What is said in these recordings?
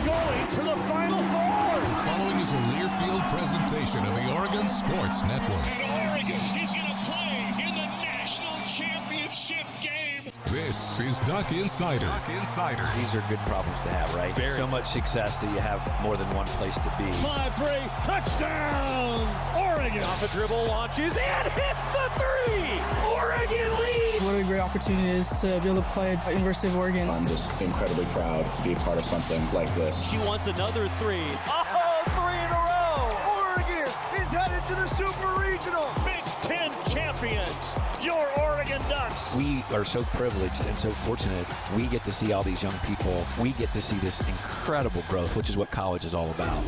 going to the Final Four. The following is a Learfield presentation of the Oregon Sports Network. And Oregon is going to play in the national championship game. This is Duck Insider. These are good problems to have, right? So much success that you have more than one place to be. Fly-Bray, touchdown, Oregon. Off a dribble, launches, and hits the three. Oregon leads. What a great opportunity it is to be able to play at University of Oregon. I'm just incredibly proud to be a part of something like this. She wants another three. Oh, three in a row. Oregon is headed to the Super Regional. Big Ten champions, your Oregon Ducks. We are so privileged and so fortunate. We get to see all these young people. We get to see this incredible growth, which is what college is all about.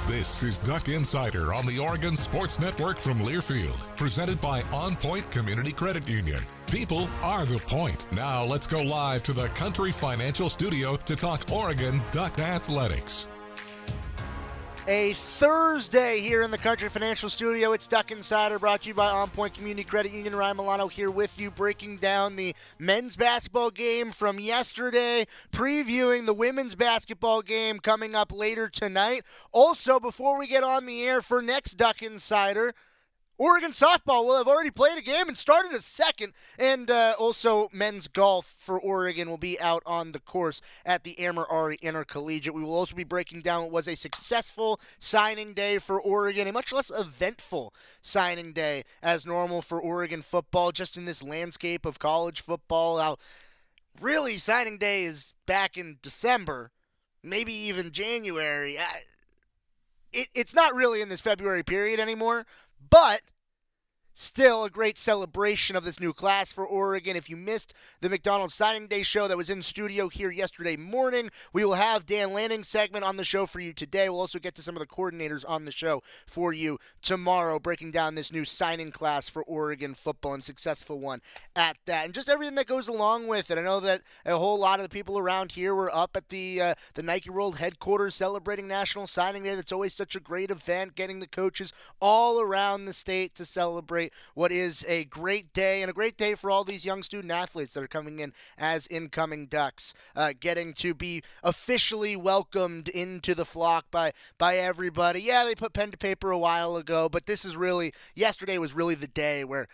This is Duck Insider on the Oregon Sports Network from Learfield, presented by OnPoint Community Credit Union. People are the point. Now let's go live to the Country Financial Studio to talk Oregon Duck Athletics. A Thursday here in the Country Financial Studio. It's Duck Insider, brought to you by OnPoint Community Credit Union. Ryan Milano here with you, breaking down the men's basketball game from yesterday, previewing the women's basketball game coming up later tonight. Also, before we get on the air for next Duck Insider, Oregon softball will have already played a game and started a second. And also men's golf for Oregon will be out on the course at the Amor-Ari Intercollegiate. We will also be breaking down what was a successful signing day for Oregon, a much less eventful signing day as normal for Oregon football, just in this landscape of college football. How really signing day is back in December, maybe even January. It's not really in this February period anymore. But still a great celebration of this new class for Oregon. If you missed the McDonald's Signing Day show that was in studio here yesterday morning, we will have Dan Lanning's segment on the show for you today. We'll also get to some of the coordinators on the show for you tomorrow, breaking down this new signing class for Oregon football, and successful one at that. And just everything that goes along with it. I know that a whole lot of the people around here were up at the Nike World headquarters celebrating National Signing Day. That's always such a great event, getting the coaches all around the state to celebrate what is a great day, and a great day for all these young student athletes that are coming in as incoming Ducks, getting to be officially welcomed into the flock by everybody. Yeah, they put pen to paper a while ago, but yesterday was really the day where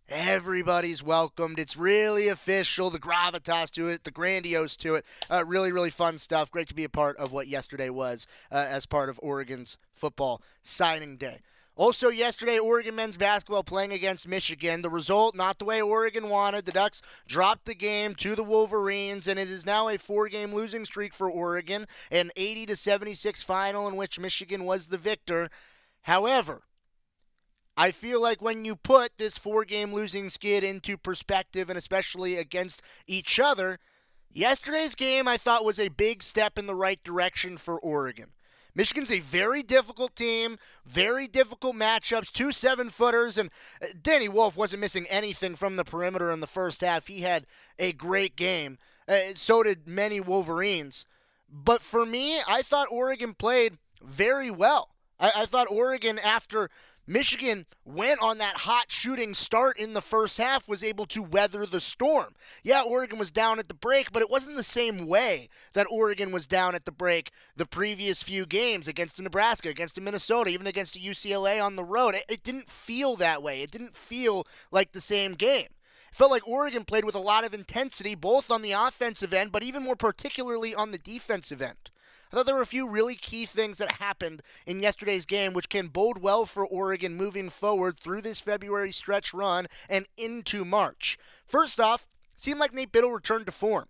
everybody's welcomed. It's really official, the gravitas to it, the grandiose to it. Really, really fun stuff. Great to be a part of what yesterday was as part of Oregon's football signing day. Also yesterday, Oregon men's basketball playing against Michigan. The result, not the way Oregon wanted. The Ducks dropped the game to the Wolverines, and it is now a 4-game losing streak for Oregon, an 80-76 final in which Michigan was the victor. However, I feel like when you put this 4-game losing skid into perspective, and especially against each other, yesterday's game I thought was a big step in the right direction for Oregon. Michigan's a very difficult team, very difficult matchups, 2 7-footers, and Danny Wolf wasn't missing anything from the perimeter in the first half. He had a great game. So did many Wolverines. But for me, I thought Oregon played very well. I thought Oregon, after Michigan went on that hot shooting start in the first half, was able to weather the storm. Yeah, Oregon was down at the break, but it wasn't the same way that Oregon was down at the break the previous few games against Nebraska, against Minnesota, even against UCLA on the road. It didn't feel that way. It didn't feel like the same game. It felt like Oregon played with a lot of intensity, both on the offensive end, but even more particularly on the defensive end. I thought there were a few really key things that happened in yesterday's game which can bode well for Oregon moving forward through this February stretch run and into March. First off, it seemed like Nate Biddle returned to form.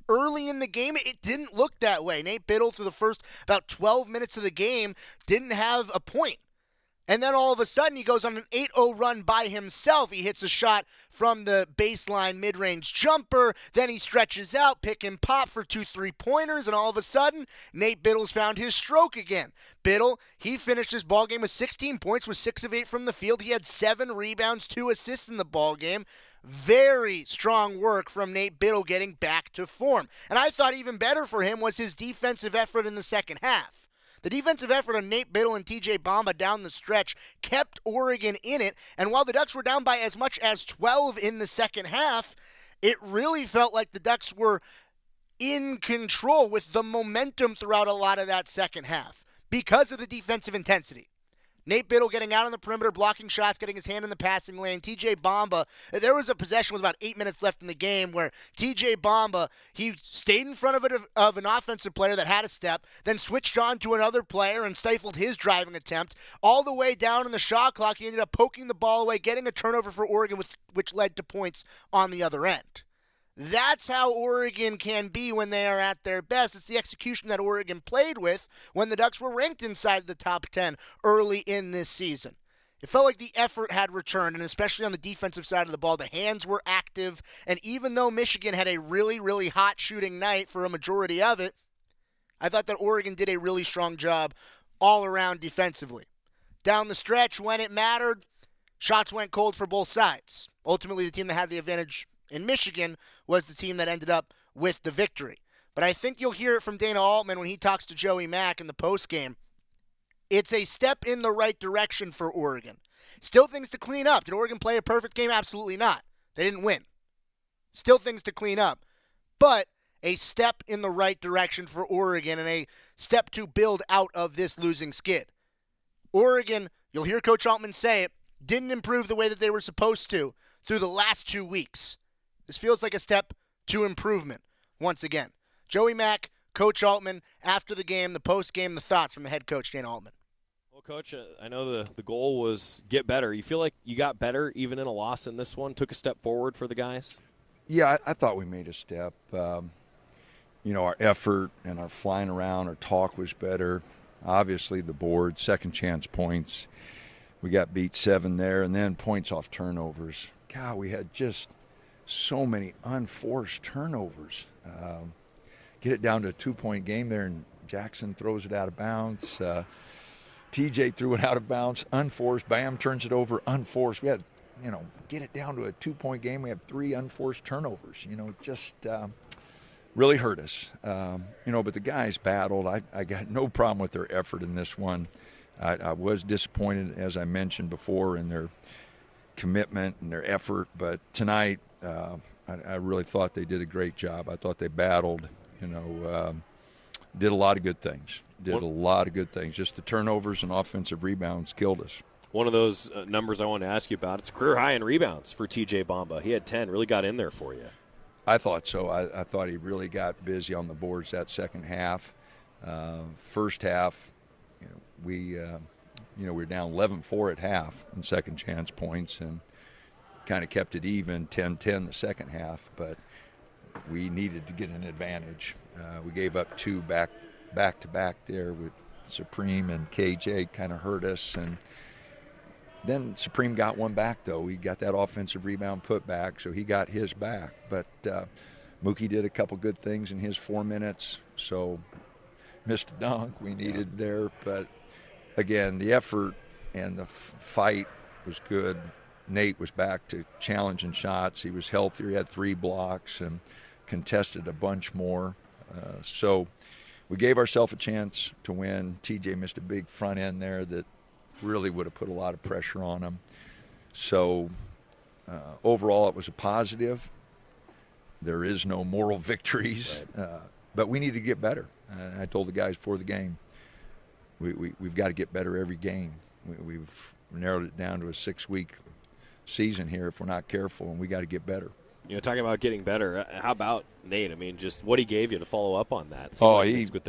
Early in the game, it didn't look that way. Nate Biddle, through the first about 12 minutes of the game, didn't have a point. And then all of a sudden, he goes on an 8-0 run by himself. He hits a shot from the baseline mid-range jumper. Then he stretches out, pick and pop for 2 3-pointers. And all of a sudden, Nate Biddle's found his stroke again. Biddle, he finished his ballgame with 16 points, with 6 of 8 from the field. He had 7 rebounds, 2 assists in the ballgame. Very strong work from Nate Biddle getting back to form. And I thought even better for him was his defensive effort in the second half. The defensive effort of Nate Biddle and TJ Bamba down the stretch kept Oregon in it, and while the Ducks were down by as much as 12 in the second half, it really felt like the Ducks were in control with the momentum throughout a lot of that second half because of the defensive intensity. Nate Biddle getting out on the perimeter, blocking shots, getting his hand in the passing lane. TJ Bamba, there was a possession with about 8 minutes left in the game where TJ Bamba, he stayed in front of an offensive player that had a step, then switched on to another player and stifled his driving attempt. All the way down in the shot clock, he ended up poking the ball away, getting a turnover for Oregon, which led to points on the other end. That's how Oregon can be when they are at their best. It's the execution that Oregon played with when the Ducks were ranked inside the top 10 early in this season. It felt like the effort had returned, and especially on the defensive side of the ball, the hands were active. And even though Michigan had a really, really hot shooting night for a majority of it, I thought that Oregon did a really strong job all around defensively. Down the stretch, when it mattered, shots went cold for both sides. Ultimately, the team that had the advantage in Michigan was the team that ended up with the victory. But I think you'll hear it from Dana Altman when he talks to Joey Mack in the postgame. It's a step in the right direction for Oregon. Still things to clean up. Did Oregon play a perfect game? Absolutely not. They didn't win. Still things to clean up. But a step in the right direction for Oregon and a step to build out of this losing skid. Oregon, you'll hear Coach Altman say it, didn't improve the way that they were supposed to through the last 2 weeks. This feels like a step to improvement once again. Joey Mack, Coach Altman, after the game, the post-game, the thoughts from the head coach, Dana Altman. Well, Coach, I know the goal was get better. You feel like you got better even in a loss in this one, took a step forward for the guys? Yeah, I thought we made a step. Our effort and our flying around, our talk was better. Obviously, the board, second chance points. We got beat 7 there, and then points off turnovers. God, we had just so many unforced turnovers. Get it down to a 2-point game there, and Jackson throws it out of bounds. TJ threw it out of bounds, unforced. Bam turns it over, unforced. We had, get it down to a 2-point game. We had 3 unforced turnovers. Just really hurt us. But the guys battled. I got no problem with their effort in this one. I was disappointed, as I mentioned before, in their commitment and their effort. But tonight, I really thought they did a great job. I thought they battled, did a lot of good things. Just the turnovers and offensive rebounds killed us. One of those numbers I wanted to ask you about, it's career high in rebounds for TJ Bamba. He had 10, really got in there for you. I thought so. I thought he really got busy on the boards that second half. First half, we were down 11-4 at half in second chance points and kind of kept it even, 10-10 the second half, but we needed to get an advantage. We gave up 2 back-to-back there with Supreme and KJ, kind of hurt us, and then Supreme got one back, though. He got that offensive rebound put back, so he got his back. But Mookie did a couple good things in his 4 minutes, so missed a dunk we needed there. But, again, the effort and the fight was good. Nate was back to challenging shots. He was healthier. He had 3 blocks and contested a bunch more. So we gave ourselves a chance to win. TJ missed a big front end there that really would have put a lot of pressure on him. So overall, it was a positive. There is no moral victories, but we need to get better. I told the guys before the game, we've got to get better every game. We've narrowed it down to a 6-week season here if we're not careful, and we got to get better. Talking about getting better, how about Nate? I mean, just what he gave you to follow up on that.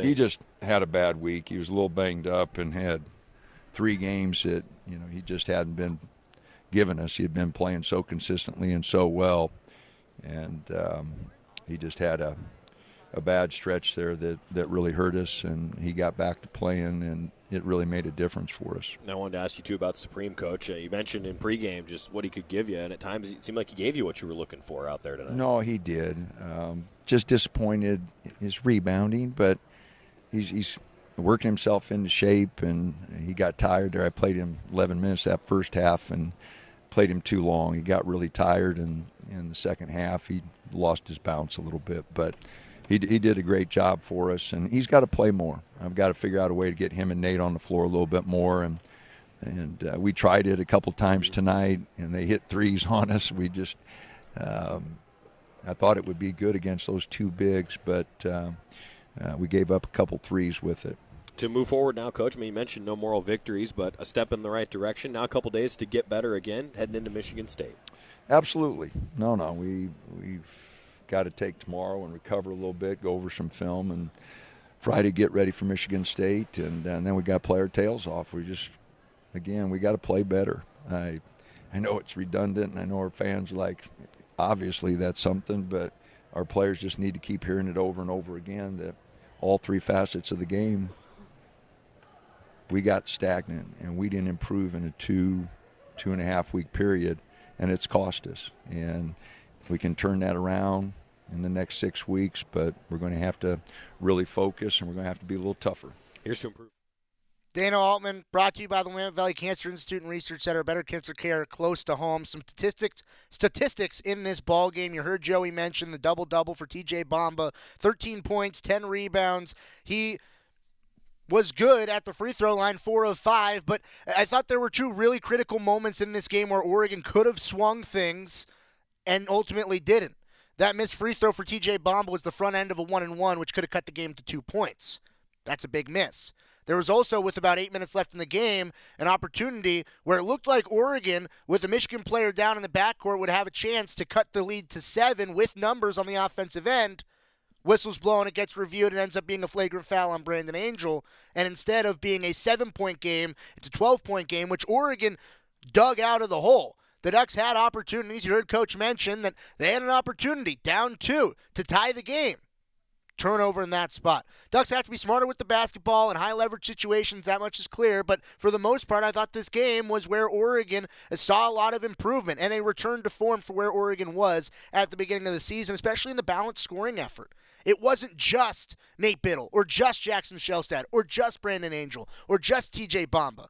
He just had a bad week. He was a little banged up and had 3 games that, he just hadn't been giving us. He had been playing so consistently and so well, and he just had a bad stretch there that really hurt us, and he got back to playing, and it really made a difference for us. I wanted to ask you, too, about Supreme, Coach. You mentioned in pregame just what he could give you, and at times it seemed like he gave you what you were looking for out there tonight. No, he did. Just disappointed his rebounding, but he's working himself into shape, and he got tired there. I played him 11 minutes that first half and played him too long. He got really tired, and in the second half he lost his bounce a little bit, but he did a great job for us, and he's got to play more. I've got to figure out a way to get him and Nate on the floor a little bit more, and we tried it a couple times tonight, and they hit threes on us. We just I thought it would be good against those two bigs, but we gave up a couple threes with it. To move forward now, Coach, I mean, you mentioned no moral victories, but a step in the right direction. Now a couple days to get better again, heading into Michigan State. Absolutely. No, we've got to take tomorrow and recover a little bit, go over some film, and Friday get ready for Michigan State, and then we got to play our tails off. We got to play better. I know it's redundant, and I know our fans obviously that's something, but our players just need to keep hearing it over and over again that all three facets of the game, we got stagnant, and we didn't improve in a two and a half week period, and it's cost us. And we can turn that around in the next 6 weeks, but we're going to have to really focus, and we're going to have to be a little tougher. Here's to improve. Dana Altman, brought to you by the Willamette Valley Cancer Institute and Research Center. Better cancer care close to home. Some statistics in this ball game. You heard Joey mention the double-double for TJ Bamba. 13 points, 10 rebounds. He was good at the free throw line, 4 of 5, but I thought there were two really critical moments in this game where Oregon could have swung things and ultimately didn't. That missed free throw for TJ Bamba was the front end of a 1-and-1, which could have cut the game to 2 points. That's a big miss. There was also, with about 8 minutes left in the game, an opportunity where it looked like Oregon, with a Michigan player down in the backcourt, would have a chance to cut the lead to 7 with numbers on the offensive end. Whistle's blown, it gets reviewed, it ends up being a flagrant foul on Brandon Angel. And instead of being a 7-point game, it's a 12-point game, which Oregon dug out of the hole. The Ducks had opportunities. You heard Coach mention that they had an opportunity, down 2, to tie the game. Turnover in that spot. Ducks have to be smarter with the basketball in high-leverage situations, that much is clear, but for the most part, I thought this game was where Oregon saw a lot of improvement and a return to form for where Oregon was at the beginning of the season, especially in the balanced scoring effort. It wasn't just Nate Biddle or just Jackson Shellstad or just Brandon Angel or just TJ Bamba.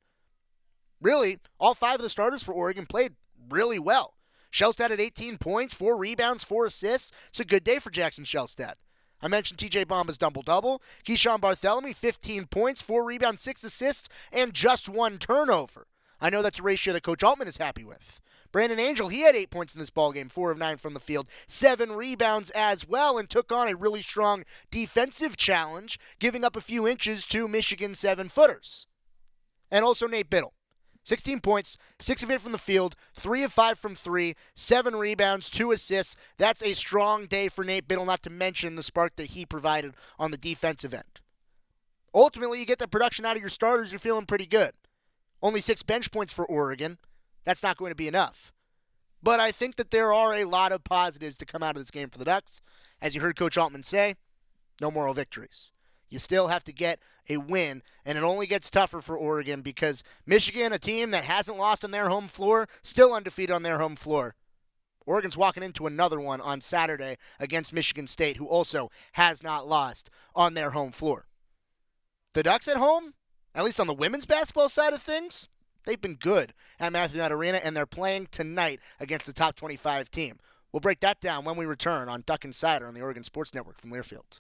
Really, all 5 of the starters for Oregon played really well. Shellstad had 18 points, 4 rebounds, 4 assists. It's a good day for Jackson Shellstad. I mentioned TJ Bamba's double-double. Keyshawn Bartholomew, 15 points, 4 rebounds, 6 assists, and just 1 turnover. I know that's a ratio that Coach Altman is happy with. Brandon Angel, he had 8 points in this ballgame, 4 of 9 from the field, 7 rebounds as well, and took on a really strong defensive challenge, giving up a few inches to Michigan 7-footers. And also Nate Biddle. 16 points, 6 of 8 from the field, 3 of 5 from 3, 7 rebounds, 2 assists. That's a strong day for Nate Biddle, not to mention the spark that he provided on the defensive end. Ultimately, you get the production out of your starters, you're feeling pretty good. Only 6 bench points for Oregon. That's not going to be enough. But I think that there are a lot of positives to come out of this game for the Ducks. As you heard Coach Altman say, no moral victories. You still have to get a win, and it only gets tougher for Oregon because Michigan, a team that hasn't lost on their home floor, still undefeated on their home floor. Oregon's walking into another one on Saturday against Michigan State, who also has not lost on their home floor. The Ducks at home, at least on the women's basketball side of things, they've been good at Matthew Knight Arena, and they're playing tonight against the top 25 team. We'll break that down when we return on Duck Insider on the Oregon Sports Network from Learfield.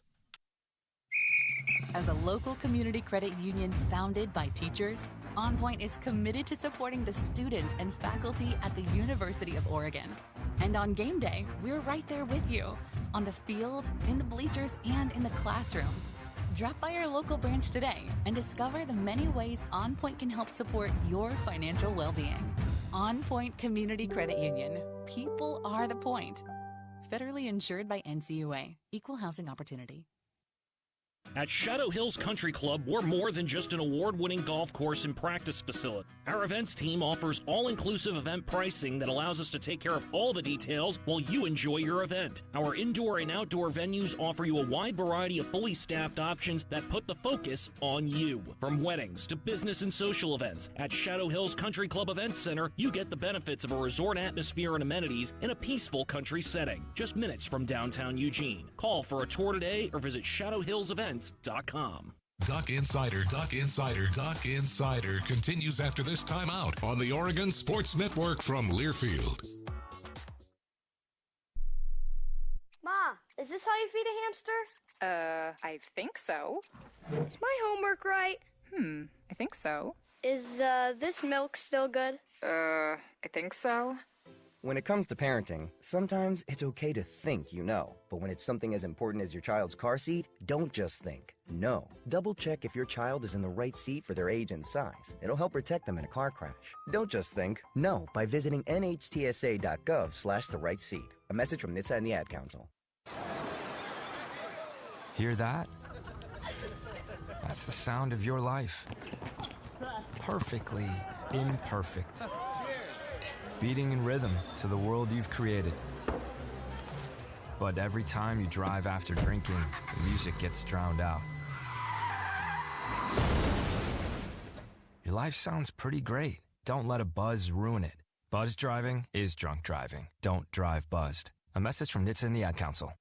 As a local community credit union founded by teachers, OnPoint is committed to supporting the students and faculty at the University of Oregon. And on game day, we're right there with you, on the field, in the bleachers, and in the classrooms. Drop by our local branch today and discover the many ways OnPoint can help support your financial well-being. OnPoint Community Credit Union. People are the point. Federally insured by NCUA. Equal housing opportunity. At Shadow Hills Country Club, we're more than just an award-winning golf course and practice facility. Our events team offers all-inclusive event pricing that allows us to take care of all the details while you enjoy your event. Our indoor and outdoor venues offer you a wide variety of fully staffed options that put the focus on you. From weddings to business and social events, at Shadow Hills Country Club Events Center, you get the benefits of a resort atmosphere and amenities in a peaceful country setting, just minutes from downtown Eugene. Call for a tour today or visit shadowhillsevents.com. Duck Insider continues after this timeout on the Oregon Sports Network from Learfield. Ma, is this how you feed a hamster? I think so. Is my homework right? I think so. Is, this milk still good? I think so. When it comes to parenting, sometimes it's okay to think you know. But when it's something as important as your child's car seat, don't just think. No. Double check if your child is in the right seat for their age and size. It'll help protect them in a car crash. Don't just think. No by visiting nhtsa.gov/the right seat. A message from NHTSA and the Ad Council. Hear that? That's the sound of your life. Perfectly imperfect. Beating in rhythm to the world you've created. But every time you drive after drinking, the music gets drowned out. Your life sounds pretty great. Don't let a buzz ruin it. Buzz driving is drunk driving. Don't drive buzzed. A message from NHTSA and the Ad Council.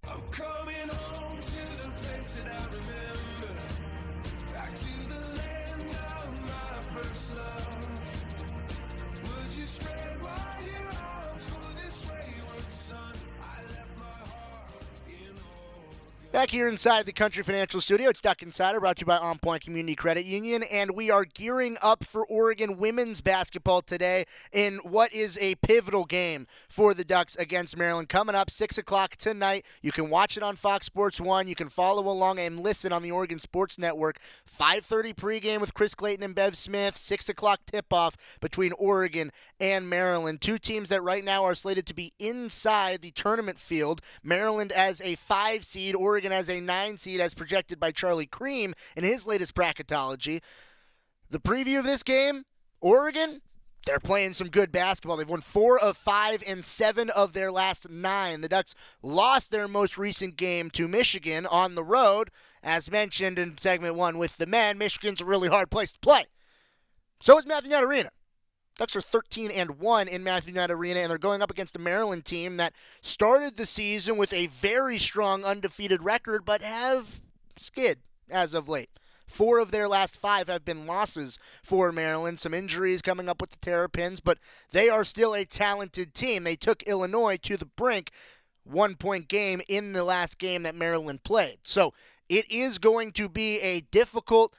I'm coming home to the place that I remember. Back to the land of my first love. Would you spread wide your arms for this wayward son? I left my heart in Oregon. Back here inside the Country Financial Studio, it's Duck Insider, brought to you by OnPoint Community Credit Union, and we are gearing up for Oregon women's basketball today in what is a pivotal game for the Ducks against Maryland. Coming up 6 o'clock tonight. You can watch it on Fox Sports 1. You can follow along and listen on the Oregon Sports Network. 5:30 pregame with Chris Clayton and Bev Smith. 6 o'clock tip-off between Oregon and Maryland. Two teams that right now are slated to be inside the tournament field. Maryland as a 5 seed, Oregon as a 9 seed, as projected by Charlie Cream in his latest bracketology. The preview of this game, Oregon, they're playing some good basketball. They've won 4 of 5 and 7 of their last 9. The Ducks lost their most recent game to Michigan on the road. As mentioned in segment 1 with the men, Michigan's a really hard place to play. So is Matthew Knight Arena. Ducks are 13-1 in Matthew Knight Arena, and they're going up against a Maryland team that started the season with a very strong undefeated record, but have skid as of late. 4 of their last 5 have been losses for Maryland. Some injuries coming up with the Terrapins, but they are still a talented team. They took Illinois to the brink, 1-point game in the last game that Maryland played. So it is going to be a difficult,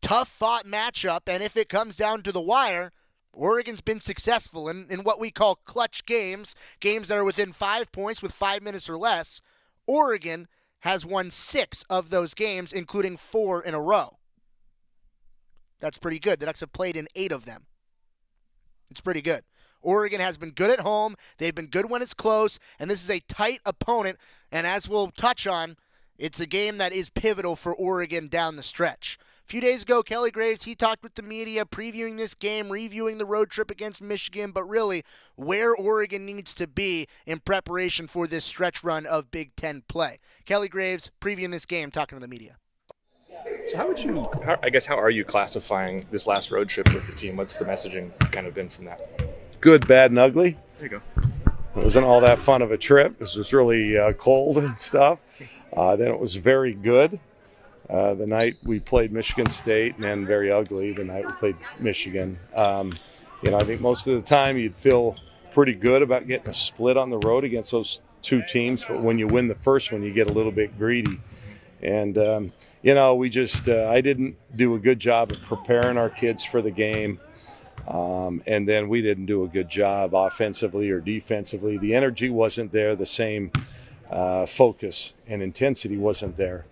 tough-fought matchup, and if it comes down to the wire, Oregon's been successful in what we call clutch games, games that are within 5 points with 5 minutes or less. Oregon has won 6 of those games, including 4 in a row. That's pretty good. The Ducks have played in 8 of them. It's pretty good. Oregon has been good at home. They've been good when it's close, and this is a tight opponent. And as we'll touch on, it's a game that is pivotal for Oregon down the stretch. A few days ago, Kelly Graves, he talked with the media previewing this game, reviewing the road trip against Michigan, but really where Oregon needs to be in preparation for this stretch run of Big Ten play. Kelly Graves previewing this game, talking to the media. So how are you classifying this last road trip with the team? What's the messaging kind of been from that? Good, bad, and ugly. There you go. It wasn't all that fun of a trip. This was really cold and stuff. Then it was very good. The night we played Michigan State, and then very ugly the night we played Michigan. I think most of the time you'd feel pretty good about getting a split on the road against those two teams, but when you win the first one, you get a little bit greedy. And, I didn't do a good job of preparing our kids for the game. And then we didn't do a good job offensively or defensively. The energy wasn't there. The same focus and intensity wasn't there.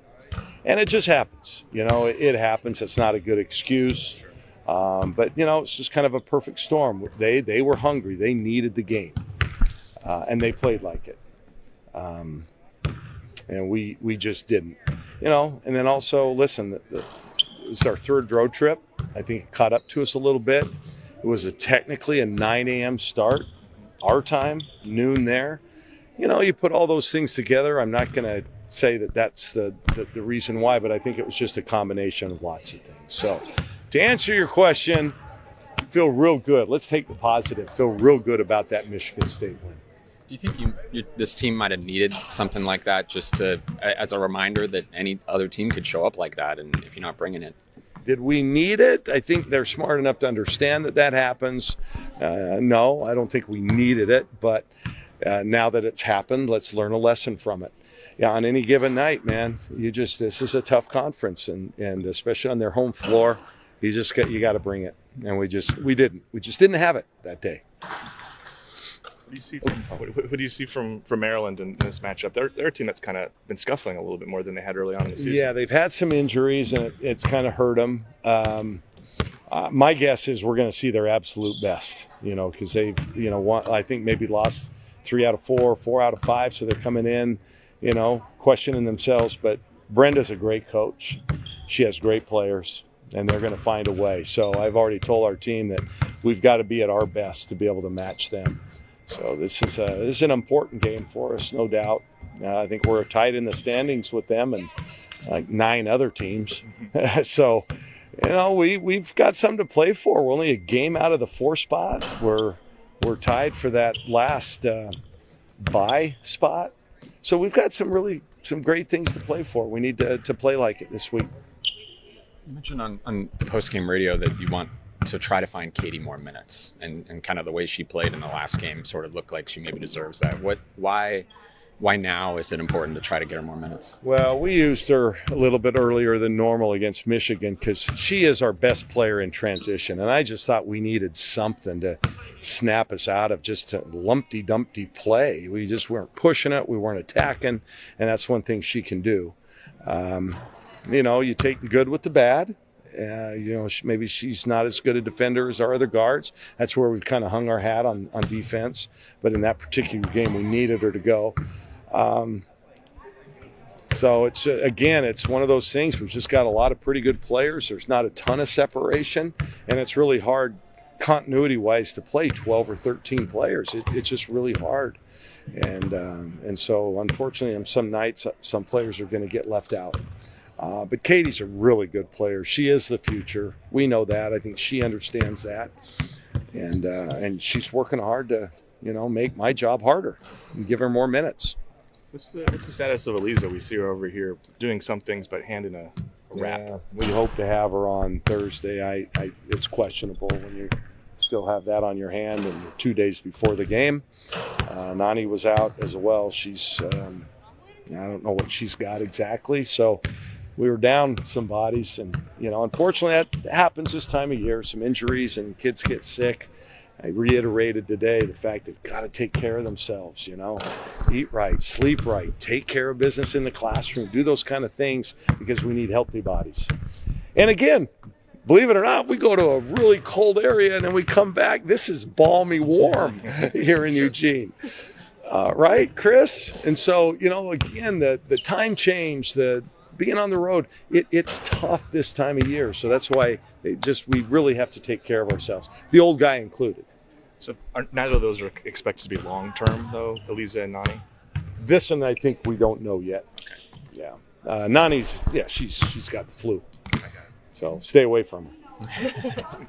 And it just happens. It happens. It's not a good excuse. But it's just kind of a perfect storm. They were hungry. They needed the game. And they played like it. And we just didn't. And then also, listen, it was our third road trip. I think it caught up to us a little bit. It was technically a 9 a.m. start, our time, noon there. You put all those things together. I'm not going to say that that's the reason why, but I think it was just a combination of lots of things. So to answer your question, feel real good. Let's take the positive. Feel real good about that Michigan State win. Do you think this team might have needed something like that just as a reminder that any other team could show up like that, and if you're not bringing it? Did we need it? I think they're smart enough to understand that happens. No, I don't think we needed it, but now that it's happened, let's learn a lesson from it. Yeah, on any given night, man, this is a tough conference, and especially on their home floor, you got to bring it. and we just didn't have it that day. What do you see from Maryland in this matchup? They're a team that's kind of been scuffling a little bit more than they had early on in the season. Yeah, they've had some injuries, and it's kind of hurt them. My guess is we're going to see their absolute best, because they've, I think maybe lost 3 out of 4, 4 out of 5, so they're coming in, questioning themselves. But Brenda's a great coach. She has great players, and they're going to find a way. So I've already told our team that we've got to be at our best to be able to match them. So this is an important game for us, no doubt. I think we're tied in the standings with them and like 9 other teams. So, we've got something to play for. We're only a game out of the 4 spot. We're tied for that last bye spot. So we've got some great things to play for. We need to play like it this week. You mentioned on the post-game radio that you want to try to find Katie more minutes, and kind of the way she played in the last game sort of looked like she maybe deserves that. Why now is it important to try to get her more minutes? Well, we used her a little bit earlier than normal against Michigan because she is our best player in transition, and I just thought we needed something to snap us out of just a lumpty-dumpty play. We just weren't pushing it, we weren't attacking, and that's one thing she can do. You take the good with the bad. Maybe she's not as good a defender as our other guards. That's where we've kind of hung our hat on defense. But in that particular game, we needed her to go. So it's one of those things. We've just got a lot of pretty good players. There's not a ton of separation, and it's really hard continuity-wise to play 12 or 13 players. It's just really hard. And so unfortunately, on some nights, some players are going to get left out. But Katie's a really good player. She is the future. We know that. I think she understands that. And she's working hard to, make my job harder and give her more minutes. What's the status of Eliza? We see her over here doing some things, but handing a wrap. Yeah, we hope to have her on Thursday. It's questionable when you still have that on your hand and 2 days before the game. Nani was out as well. She's, I don't know what she's got exactly. So we were down some bodies, and unfortunately that happens this time of year. Some injuries and kids get sick. I reiterated today the fact that got to take care of themselves. Eat right, sleep right, take care of business in the classroom, do those kind of things because we need healthy bodies. And again, believe it or not, we go to a really cold area and then we come back. This is balmy warm here in Eugene. Right, Chris? And so, again, the time change, the being on the road, it's tough this time of year. So that's why we really have to take care of ourselves, the old guy included. So neither of those are expected to be long-term, though, Eliza and Nani? This one I think we don't know yet. Yeah. Nani's, she's got the flu. So stay away from her.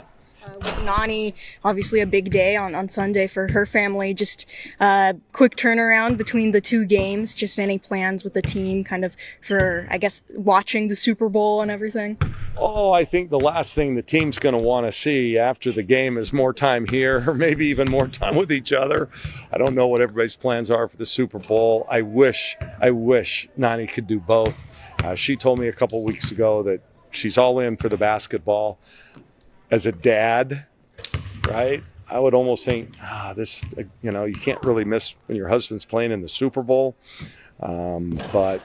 With Nani, obviously a big day on Sunday for her family. Just quick turnaround between the 2 games. Just any plans with the team kind of for, I guess, watching the Super Bowl and everything? Oh, I think the last thing the team's going to want to see after the game is more time here, or maybe even more time with each other. I don't know what everybody's plans are for the Super Bowl. I wish Nani could do both. She told me a couple weeks ago that she's all in for the basketball. As a dad, right, I would almost think, you can't really miss when your husband's playing in the Super Bowl. But,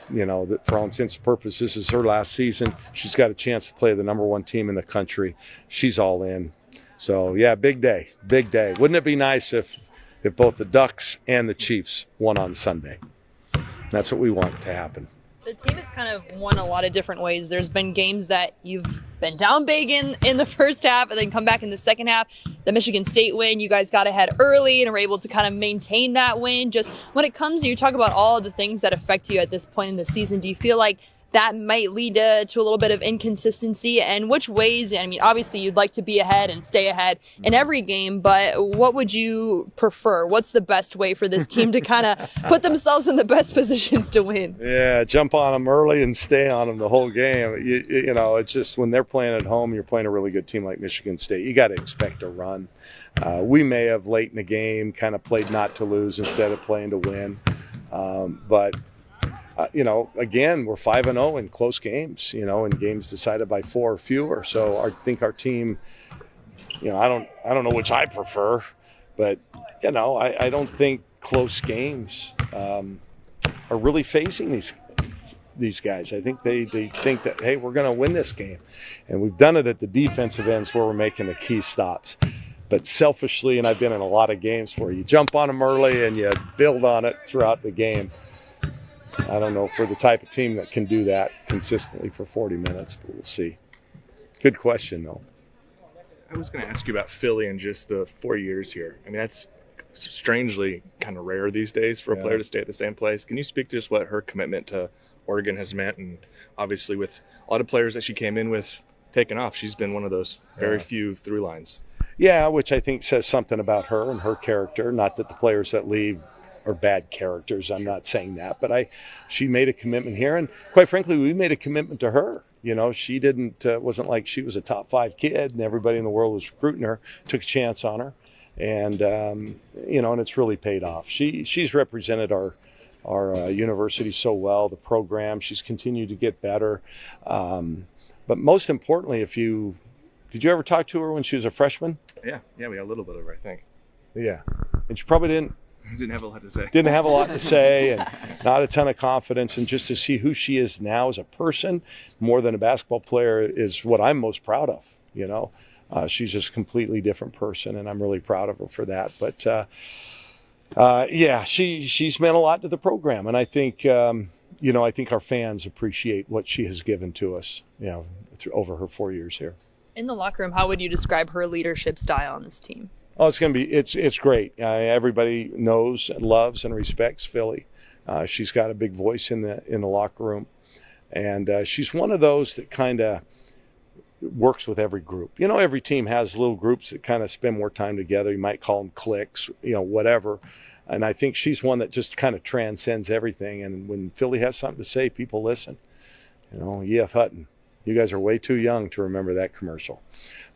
for all intents and purposes, this is her last season. She's got a chance to play the number 1 team in the country. She's all in. So, yeah, big day. Wouldn't it be nice if both the Ducks and the Chiefs won on Sunday? That's what we want to happen. The team has kind of won a lot of different ways. There's been games that you've been down big in the first half and then come back in the second half. The Michigan State win, you guys got ahead early and were able to kind of maintain that win. Just when it comes to, you talk about all of the things that affect you at this point in the season, do you feel like that might lead to a little bit of inconsistency? And which ways, obviously you'd like to be ahead and stay ahead in every game, but what would you prefer? What's the best way for this team to kind of put themselves in the best positions to win? Yeah, jump on them early and stay on them the whole game. It's just when they're playing at home, you're playing a really good team like Michigan State. You got to expect a run. We may have late in the game kind of played not to lose instead of playing to win. But again, we're 5-0 in close games, in games decided by 4 or fewer. So I think our team I don't know which I prefer, but I don't think close games are really facing these guys. I think they think that, hey, we're going to win this game, and we've done it at the defensive ends where we're making the key stops. But selfishly, and I've been in a lot of games where you jump on them early and you build on it throughout the game. I don't know for the type of team that can do that consistently for 40 minutes, but we'll see. Good question, though. I was going to ask you about Philly and just the 4 years here. I mean, that's strangely kind of rare these days for a player to stay at the same place. Can you speak to just what her commitment to Oregon has meant? And obviously with a lot of players that she came in with taking off, she's been one of those very few through lines. Yeah, which I think says something about her and her character. Not that the players that leave are bad characters. I'm not saying that. But she made a commitment here. And quite frankly, we made a commitment to her. She wasn't like she was a top 5 kid and everybody in the world was recruiting her, took a chance on her. And, and it's really paid off. She's represented our university so well, the program. She's continued to get better. But most importantly, did you ever talk to her when she was a freshman? Yeah, we got a little bit of her, I think. Yeah, and she probably didn't have a lot to say. Didn't have a lot to say, and not a ton of confidence. And just to see who she is now as a person, more than a basketball player, is what I'm most proud of. She's just a completely different person, and I'm really proud of her for that. But she's meant a lot to the program, and I think I think our fans appreciate what she has given to us. Over her 4 years here. In the locker room, how would you describe her leadership style on this team? Oh, it's great. Everybody knows, loves, and respects Philly. She's got a big voice in the locker room, and she's one of those that kind of works with every group. Every team has little groups that kind of spend more time together. You might call them cliques, whatever. And I think she's one that just kind of transcends everything. And when Philly has something to say, people listen. E.F. Hutton. You guys are way too young to remember that commercial.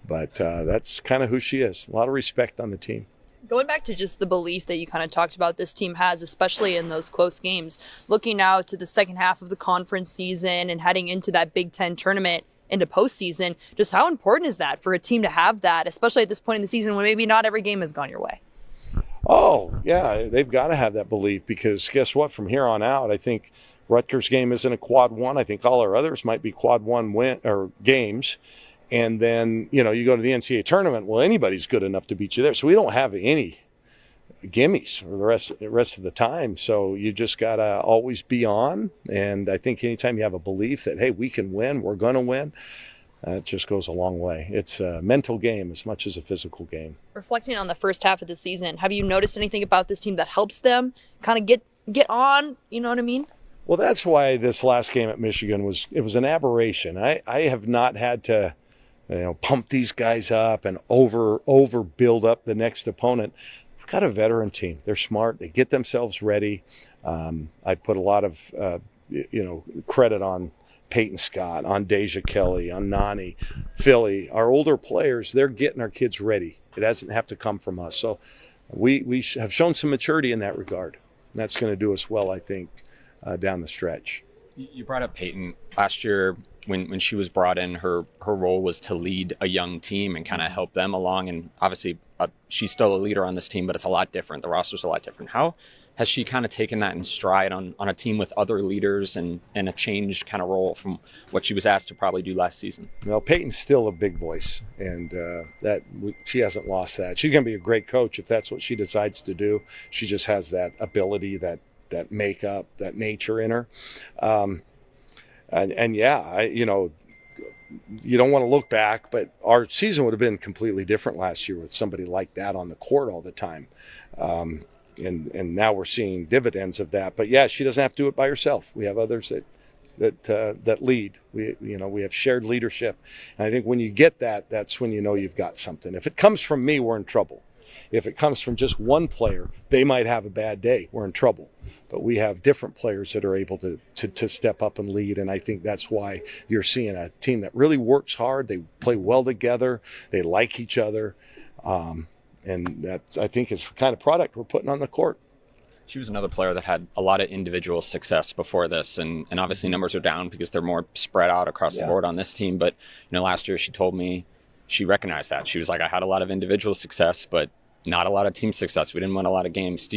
But that's kind of who she is. A lot of respect on the team. Going back to just the belief that you kind of talked about this team has, especially in those close games, looking now to the second half of the conference season and heading into that Big Ten tournament into postseason, just how important is that for a team to have that, especially at this point in the season when maybe not every game has gone your way? Oh, yeah, they've got to have that belief because guess what? From here on out, I think Rutgers game isn't a quad 1. I think all our others might be quad 1 win or games. And then, you go to the NCAA tournament. Well, anybody's good enough to beat you there. So we don't have any gimmies for the rest of the time. So you just got to always be on. And I think anytime you have a belief that, hey, we can win, we're going to win, it just goes a long way. It's a mental game as much as a physical game. Reflecting on the first half of the season, have you noticed anything about this team that helps them kind of get on? You know what I mean? Well, that's why this last game at Michigan was an aberration. I have not had to, pump these guys up and over build up the next opponent. We've got a veteran team. They're smart. They get themselves ready. I put a lot of, credit on Peyton Scott, on Deja Kelly, on Nani, Philly. Our older players, they're getting our kids ready. It doesn't have to come from us. So we have shown some maturity in that regard. And that's going to do us well, I think. Down the stretch. You brought up Peyton. Last year when she was brought in, her role was to lead a young team and kind of help them along. And obviously she's still a leader on this team, but it's a lot different. The roster's a lot different. How has she kind of taken that in stride on a team with other leaders and a changed kind of role from what she was asked to probably do last season? Well, Peyton's still a big voice, and that she hasn't lost that. She's going to be a great coach if that's what she decides to do. She just has that ability, that makeup, that nature in her. You don't want to look back, but our season would have been completely different last year with somebody like that on the court all the time. And now we're seeing dividends of that. But yeah, she doesn't have to do it by herself. We have others that lead. We have shared leadership. And I think when you get that, that's when you know you've got something. If it comes from me, we're in trouble. If it comes from just one player, they might have a bad day. We're in trouble. But we have different players that are able to step up and lead, and I think that's why you're seeing a team that really works hard. They play well together. They like each other. And that, I think, is the kind of product we're putting on the court. She was another player that had a lot of individual success before this, and obviously numbers are down because they're more spread out across the board on this team. But last year she told me she recognized that. She was like, I had a lot of individual success, but not a lot of team success. We didn't win a lot of games.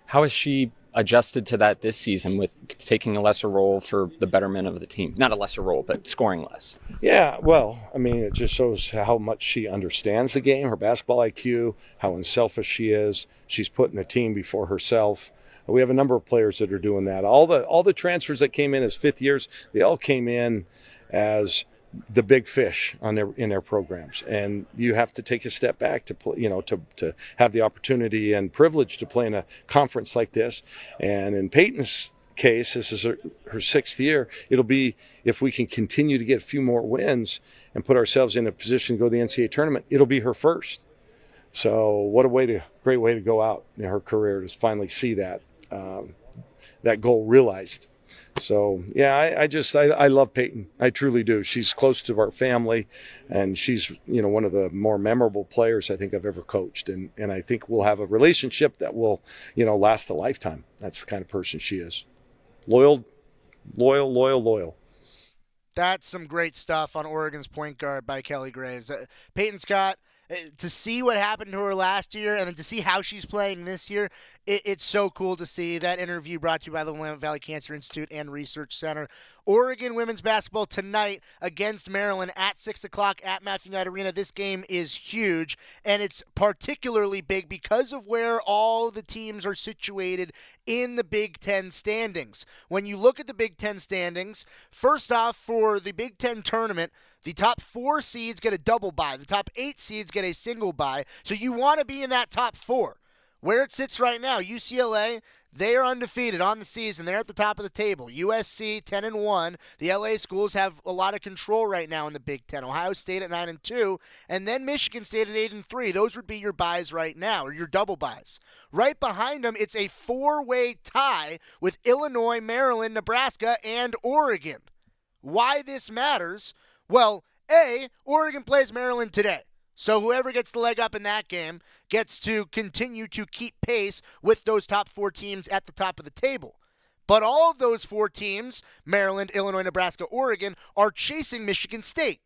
How has she adjusted to that this season with taking a lesser role for the betterment of the team? Not a lesser role, but scoring less. Yeah, well, I mean, it just shows how much she understands the game, her basketball IQ, how unselfish she is. She's putting the team before herself. We have a number of players that are doing that. All the transfers that came in as fifth years, they all came in as the big fish in their programs, and you have to take a step back to play, to have the opportunity and privilege to play in a conference like this. And in Peyton's case, this is her sixth year. It'll be, if we can continue to get a few more wins and put ourselves in a position to go to the NCAA tournament, it'll be her first. So what a great way to go out in her career, to finally see that goal realized. So, yeah, I love Peyton. I truly do. She's close to our family, and she's, one of the more memorable players I think I've ever coached. And I think we'll have a relationship that will, last a lifetime. That's the kind of person she is. Loyal. That's some great stuff on Oregon's point guard by Kelly Graves. Peyton Scott, to see what happened to her last year and then to see how she's playing this year, it's so cool to see. That interview brought to you by the Willamette Valley Cancer Institute and Research Center. Oregon women's basketball tonight against Maryland at 6 o'clock at Matthew Knight Arena. This game is huge, and it's particularly big because of where all the teams are situated in the Big Ten standings. When you look at the Big Ten standings, first off, for the Big Ten tournament, the top 4 seeds get a double bye. The top 8 seeds get a single bye. So you want to be in that top 4. Where it sits right now, UCLA, they are undefeated on the season. They're at the top of the table. USC 10-1. The LA schools have a lot of control right now in the Big Ten. Ohio State at 9-2, and then Michigan State at 8-3. Those would be your buys right now, or your double buys. Right behind them, it's a 4-way tie with Illinois, Maryland, Nebraska, and Oregon. Why this matters? Well, A, Oregon plays Maryland today. So whoever gets the leg up in that game gets to continue to keep pace with those top 4 teams at the top of the table. But all of those 4 teams, Maryland, Illinois, Nebraska, Oregon, are chasing Michigan State.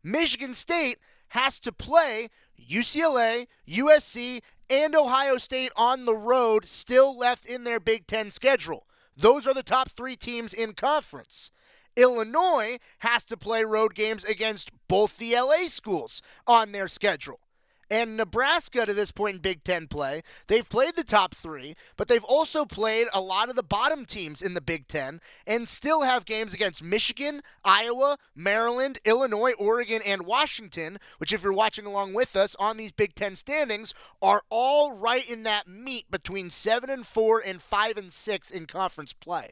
Michigan State has to play UCLA, USC, and Ohio State on the road, still left in their Big Ten schedule. Those are the top 3 teams in conference. Illinois has to play road games against both the LA schools on their schedule. And Nebraska, to this point in Big Ten play, they've played the top 3, but they've also played a lot of the bottom teams in the Big Ten and still have games against Michigan, Iowa, Maryland, Illinois, Oregon, and Washington, which, if you're watching along with us on these Big Ten standings, are all right in that meet between 7-4 and 5-6 in conference play.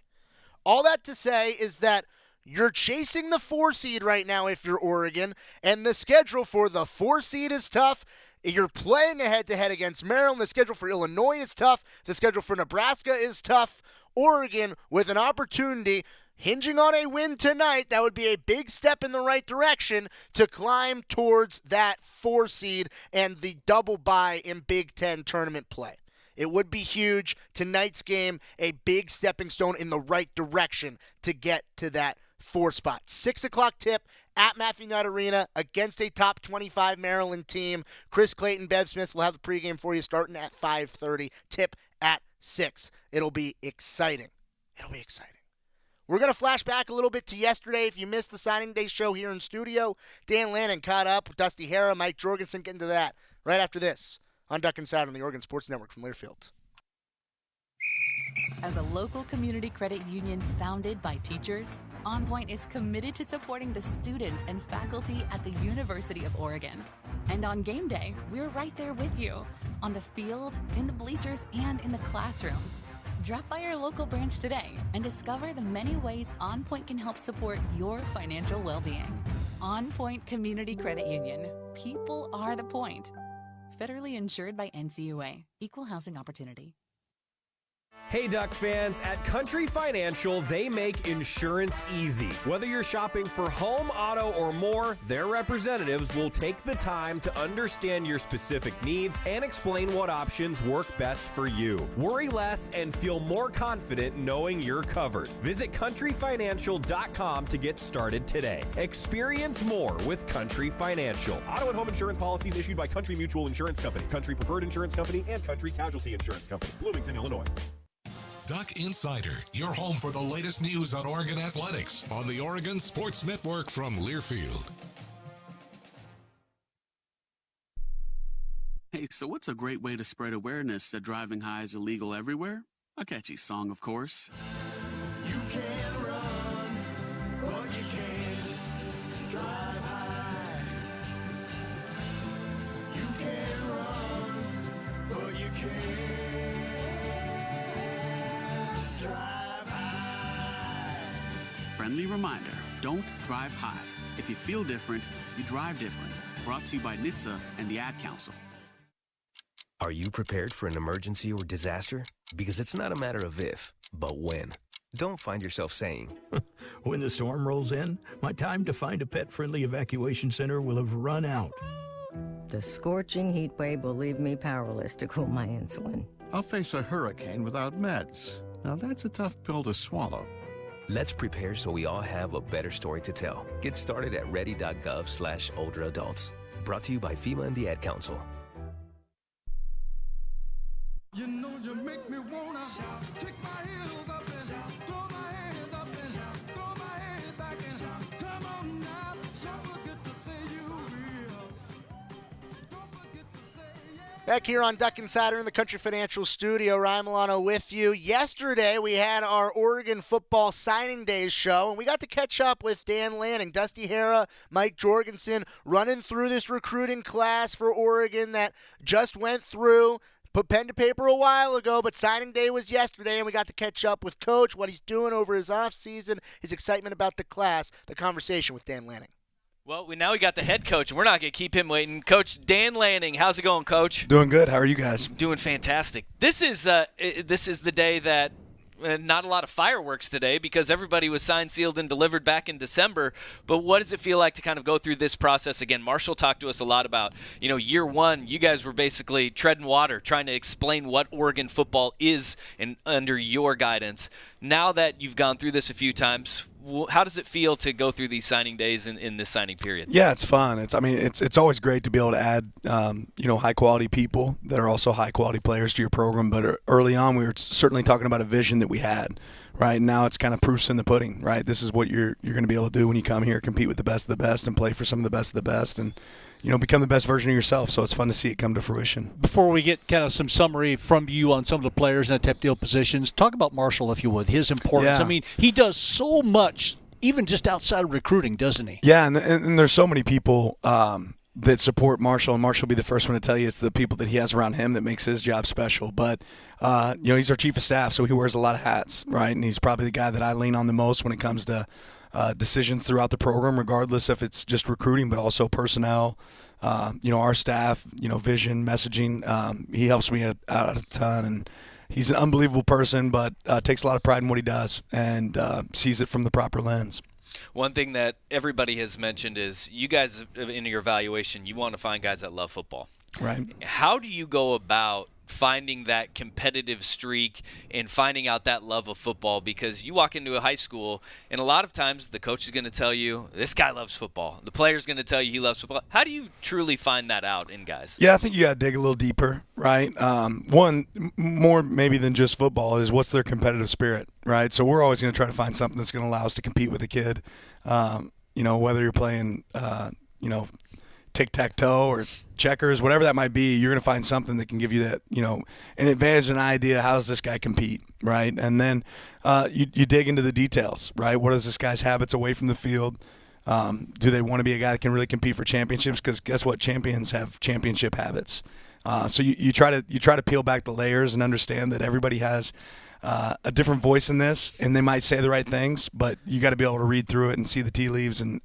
All that to say is that you're chasing the 4 seed right now if you're Oregon, and the schedule for the 4 seed is tough. You're playing a head-to-head against Maryland. The schedule for Illinois is tough. The schedule for Nebraska is tough. Oregon, with an opportunity, hinging on a win tonight, that would be a big step in the right direction to climb towards that 4 seed and the double bye in Big Ten tournament play. It would be huge. Tonight's game, a big stepping stone in the right direction to get to that 4 spot. 6 o'clock tip at Matthew Knight Arena against a top 25 Maryland team. Chris Clayton, Bev Smith will have the pregame for you starting at 5:30. Tip at 6. It'll be exciting. We're going to flash back a little bit to yesterday. If you missed the signing day show here in studio, Dan Lannon caught up with Dusty Hara, Mike Jorgensen, getting to that right after this on Duck Inside on the Oregon Sports Network from Learfield. As a local community credit union founded by teachers, OnPoint is committed to supporting the students and faculty at the University of Oregon. And on game day, we're right there with you, on the field, in the bleachers, and in the classrooms. Drop by our local branch today and discover the many ways OnPoint can help support your financial well-being. OnPoint Community Credit Union. People are the point. Federally insured by NCUA. Equal housing opportunity. Hey, Duck fans, at Country Financial, they make insurance easy. Whether you're shopping for home, auto, or more, their representatives will take the time to understand your specific needs and explain what options work best for you. Worry less and feel more confident knowing you're covered. Visit countryfinancial.com to get started today. Experience more with Country Financial. Auto and home insurance policies issued by Country Mutual Insurance Company, Country Preferred Insurance Company, and Country Casualty Insurance Company, Bloomington, Illinois. Duck Insider, your home for the latest news on Oregon athletics on the Oregon Sports Network from Learfield. Hey, so what's a great way to spread awareness that driving high is illegal everywhere? A catchy song, of course. You can run, but you can't drive high. You can run, but you can't drive high. Friendly reminder, don't drive high. If you feel different, you drive different. Brought to you by NHTSA and the Ad Council. Are you prepared for an emergency or disaster? Because it's not a matter of if, but when. Don't find yourself saying, when the storm rolls in, my time to find a pet-friendly evacuation center will have run out. The scorching heat wave will leave me powerless to cool my insulin. I'll face a hurricane without meds. Now that's a tough pill to swallow. Let's prepare so we all have a better story to tell. Get started at ready.gov/older adults. Brought to you by FEMA and the Ad Council. You know you make me wanna kick my heels up and throw my hands up and throw my head back and come on now, don't forget to say you will. Back here on Duck Insider in the Country Financial Studio, Ryan Milano with you. Yesterday we had our Oregon football signing days show, and we got to catch up with Dan Lanning, Dusty Hara, Mike Jorgensen, running through this recruiting class for Oregon that just went through. Put pen to paper a while ago, but signing day was yesterday, and we got to catch up with Coach, what he's doing over his offseason, his excitement about the class, the conversation with Dan Lanning. Well, now we got the head coach, and we're not going to keep him waiting. Coach Dan Lanning, how's it going, Coach? Doing good. How are you guys? Doing fantastic. This is the day that not a lot of fireworks today because everybody was signed, sealed, and delivered back in December. But what does it feel like to kind of go through this process again? Marshall talked to us a lot about, year one, you guys were basically treading water, trying to explain what Oregon football is under your guidance. Now that you've gone through this a few times, how does it feel to go through these signing days in this signing period? Yeah, it's fun. It's always great to be able to add, high quality people that are also high quality players to your program. But early on, we were certainly talking about a vision that we had. Right now, it's kind of proofs in the pudding. Right, this is what you're going to be able to do when you come here, compete with the best of the best, and play for some of the best of the best, and become the best version of yourself. So it's fun to see it come to fruition. Before we get kind of some summary from you on some of the players in the top deal positions, talk about Marshall, if you would, his importance. Yeah. He does so much, even just outside of recruiting, doesn't he? Yeah, and there's so many people that support Marshall, and Marshall will be the first one to tell you it's the people that he has around him that makes his job special. But, he's our chief of staff, so he wears a lot of hats, right? And he's probably the guy that I lean on the most when it comes to decisions throughout the program, regardless if it's just recruiting, but also personnel, our staff, vision, messaging. He helps me out a ton, and he's an unbelievable person, but takes a lot of pride in what he does and sees it from the proper lens. One thing that everybody has mentioned is you guys, in your evaluation, you want to find guys that love football. Right. How do you go about finding that competitive streak and finding out that love of football? Because you walk into a high school, and a lot of times the coach is going to tell you, this guy loves football. The player's going to tell you he loves football. How do you truly find that out in guys? Yeah, I think you got to dig a little deeper, right? One, more maybe than just football, is what's their competitive spirit, right? So we're always going to try to find something that's going to allow us to compete with a kid, whether you're playing, tic-tac-toe or checkers, whatever that might be, you're going to find something that can give you that, an advantage, an idea. How does this guy compete, right? And then you dig into the details, right? What is this guy's habits away from the field? Do they want to be a guy that can really compete for championships? Because guess what? Champions have championship habits. So you try to peel back the layers and understand that everybody has a different voice in this, and they might say the right things, but you got to be able to read through it and see the tea leaves and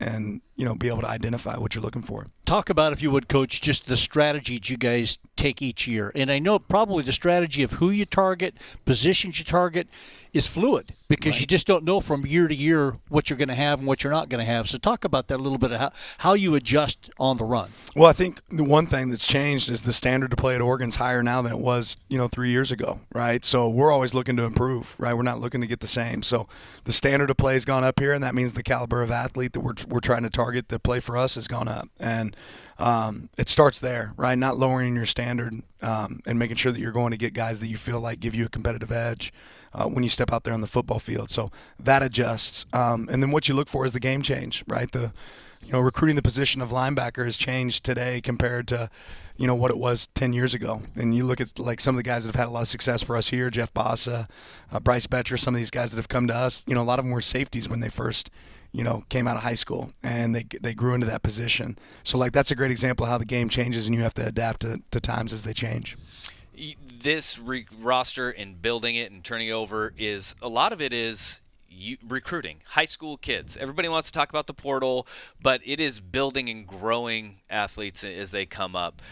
be able to identify what you're looking for. Talk about, if you would, Coach, just the strategies you guys take each year. And I know probably the strategy of who you target, positions you target, is fluid because you just don't know from year to year what you're going to have and what you're not going to have. So talk about that a little bit, of how you adjust on the run. Well, I think the one thing that's changed is the standard to play at Oregon's higher now than it was, 3 years ago, right? So we're always looking to improve, right? We're not looking to get the same. So the standard of play has gone up here, and that means the caliber of athlete that we're trying to target to play for us has gone up. And it starts there, right? Not lowering your standard and making sure that you're going to get guys that you feel like give you a competitive edge when you step out there on the football field. So that adjusts. And then what you look for is the game change, right? Recruiting the position of linebacker has changed today compared to, what it was 10 years ago. And you look at like some of the guys that have had a lot of success for us here, Jeff Bossa, Bryce Betcher, some of these guys that have come to us, a lot of them were safeties when they first came out of high school, and they grew into that position. So, that's a great example of how the game changes, and you have to adapt to times as they change. This roster and building it and turning it over a lot of it is recruiting high school kids. Everybody wants to talk about the portal, but it is building and growing athletes as they come up.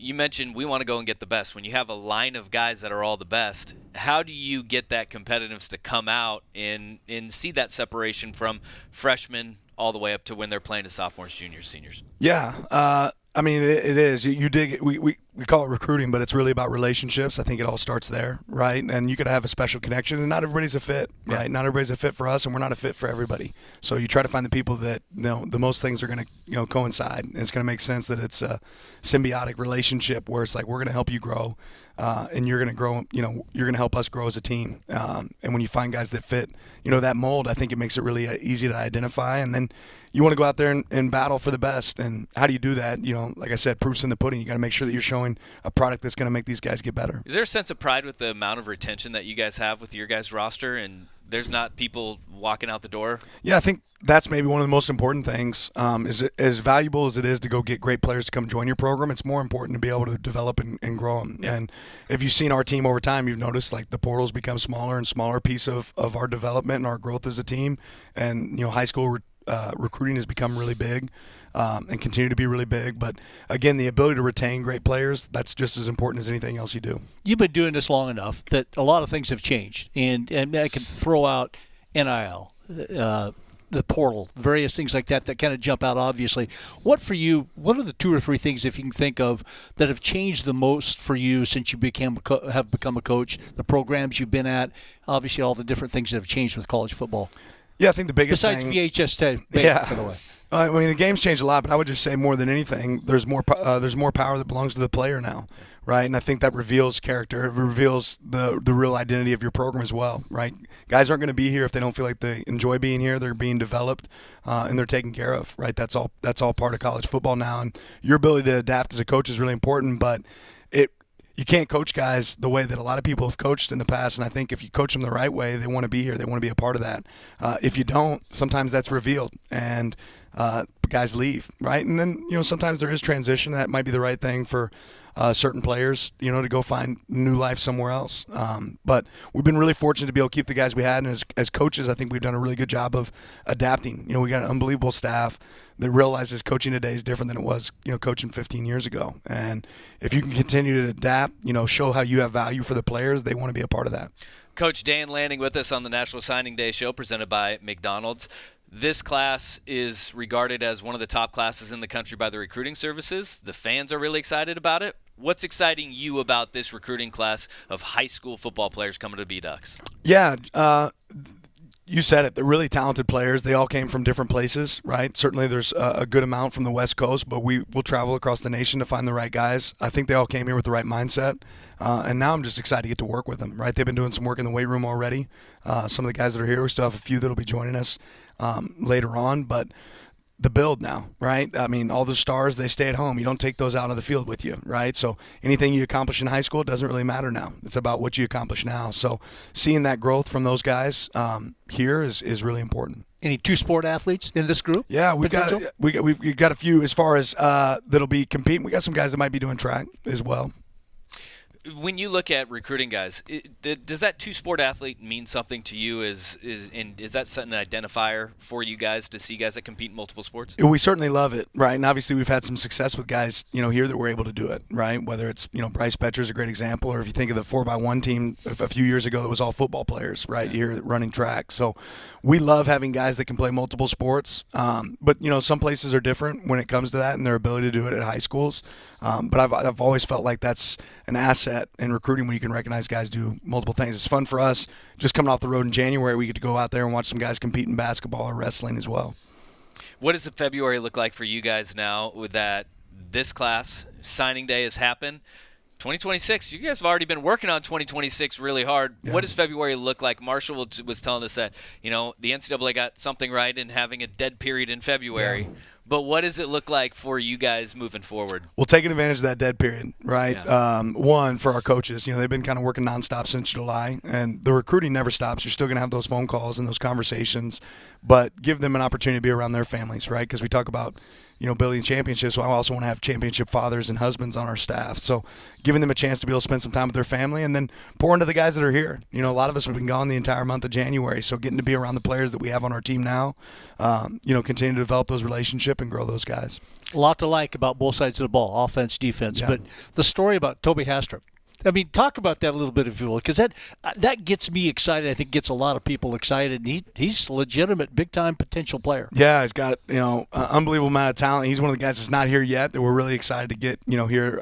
You mentioned we want to go and get the best. When you have a line of guys that are all the best, how do you get that competitiveness to come out and see that separation from freshmen all the way up to when they're playing as sophomores, juniors, seniors? Yeah. It is. You dig it. We call it recruiting, but it's really about relationships. I think it all starts there, right? And you could have a special connection, and not everybody's a fit, right? Yeah. Not everybody's a fit for us, and we're not a fit for everybody. So you try to find the people that the most things are going to coincide, and it's going to make sense that it's a symbiotic relationship where it's like we're going to help you grow, and you're going to grow. You're going to help us grow as a team. And when you find guys that fit, that mold, I think it makes it really easy to identify, and then you want to go out there and battle for the best. And how do you do that? Like I said, proof's in the pudding. You got to make sure that you're showing a product that's going to make these guys get better. Is there a sense of pride with the amount of retention that you guys have with your guys' roster, and there's not people walking out the door? Yeah, I think that's maybe one of the most important things. Is as valuable as it is to go get great players to come join your program, it's more important to be able to develop and grow them. Yeah. And if you've seen our team over time, you've noticed the portal's become smaller and smaller piece of our development and our growth as a team. And high school recruiting has become really big and continue to be really big. But, again, the ability to retain great players, that's just as important as anything else you do. You've been doing this long enough that a lot of things have changed. And I can throw out NIL, the portal, various things like that kind of jump out obviously. What are the 2 or 3 things, if you can think of, that have changed the most for you since you have become a coach, the programs you've been at, obviously all the different things that have changed with college football? Yeah, I think the biggest besides thing, VHS tape, yeah. by the way. The game's changed a lot, but I would just say more than anything, there's more power that belongs to the player now, right? And I think that reveals character. It reveals the real identity of your program as well, right? Guys aren't going to be here if they don't feel like they enjoy being here. They're being developed and they're taken care of, right? That's all part of college football now, and your ability to adapt as a coach is really important, but you can't coach guys the way that a lot of people have coached in the past, and I think if you coach them the right way, they want to be here. They want to be a part of that. If you don't, sometimes that's revealed, and guys leave, right? And then, sometimes there is transition. That might be the right thing for certain players, to go find new life somewhere else. But we've been really fortunate to be able to keep the guys we had, and as coaches, I think we've done a really good job of adapting. We got an unbelievable staff that realizes coaching today is different than it was, coaching 15 years ago. And if you can continue to adapt, show how you have value for the players, they want to be a part of that. Coach Dan Lanning with us on the National Signing Day show presented by McDonald's. This class is regarded as one of the top classes in the country by the recruiting services. The fans are really excited about it. What's exciting you about this recruiting class of high school football players coming to B-Ducks? Yeah, you said it. They're really talented players. They all came from different places, right? Certainly there's a good amount from the West Coast, but we will travel across the nation to find the right guys. I think they all came here with the right mindset, and now I'm just excited to get to work with them, right? They've been doing some work in the weight room already. Some of the guys that are here, we still have a few that will be joining us later on, but the build now, right? All the stars, they stay at home. You don't take those out of the field with you, right? So anything you accomplish in high school doesn't really matter now. It's about what you accomplish now. So seeing that growth from those guys here is really important. Any two-sport athletes in this group? Yeah, we've got a few as far as that'll be competing. We got some guys that might be doing track as well. When you look at recruiting guys, does that two-sport athlete mean something to you? Is that an identifier for you guys to see guys that compete in multiple sports? We certainly love it, right? And obviously we've had some success with guys, here that we're able to do it, right? Whether it's, Bryce Petcher is a great example, or if you think of the 4x1 team a few years ago that was all football players, right, here running track. So we love having guys that can play multiple sports. But, some places are different when it comes to that and their ability to do it at high schools. But I've always felt like that's an asset in recruiting when you can recognize guys do multiple things. It's fun for us just coming off the road in January. We get to go out there and watch some guys compete in basketball or wrestling as well. What does the February look like for you guys now with that this class signing day has happened? 2026, you guys have already been working on 2026 really hard. Yeah. What does February look like? Marshall was telling us that, the NCAA got something right in having a dead period in February. Yeah. But what does it look like for you guys moving forward? Well, taking advantage of that dead period, right? Yeah. One, for our coaches, they've been kind of working nonstop since July, and the recruiting never stops. You're still going to have those phone calls and those conversations, but give them an opportunity to be around their families, right? Because we talk about, building championships. So I also want to have championship fathers and husbands on our staff. So giving them a chance to be able to spend some time with their family, and then pour into the guys that are here. A lot of us have been gone the entire month of January. So getting to be around the players that we have on our team now, continue to develop those relationships and grow those guys. A lot to like about both sides of the ball, offense, defense. Yeah. But the story about Toby Hastrup, talk about that a little bit, if you will, because that gets me excited. I think gets a lot of people excited. He's a legitimate, big-time potential player. Yeah, he's got an unbelievable amount of talent. He's one of the guys that's not here yet that we're really excited to get here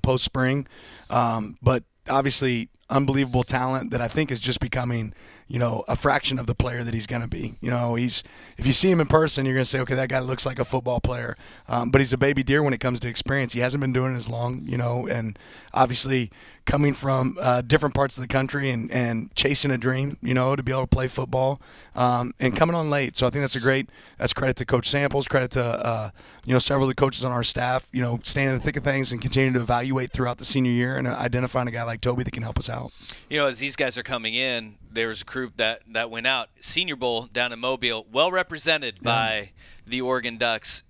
post-spring. But obviously unbelievable talent that I think is just becoming a fraction of the player that he's going to be. If you see him in person, you're going to say, okay, that guy looks like a football player. But he's a baby deer when it comes to experience. He hasn't been doing it as long, and obviously coming from different parts of the country and chasing a dream, to be able to play football and coming on late. So I think that's credit to Coach Samples, credit to, several of the coaches on our staff, staying in the thick of things and continuing to evaluate throughout the senior year and identifying a guy like Toby that can help us out. As these guys are coming in, there was a group that went out. Senior Bowl down in Mobile, well represented by the Oregon Ducks.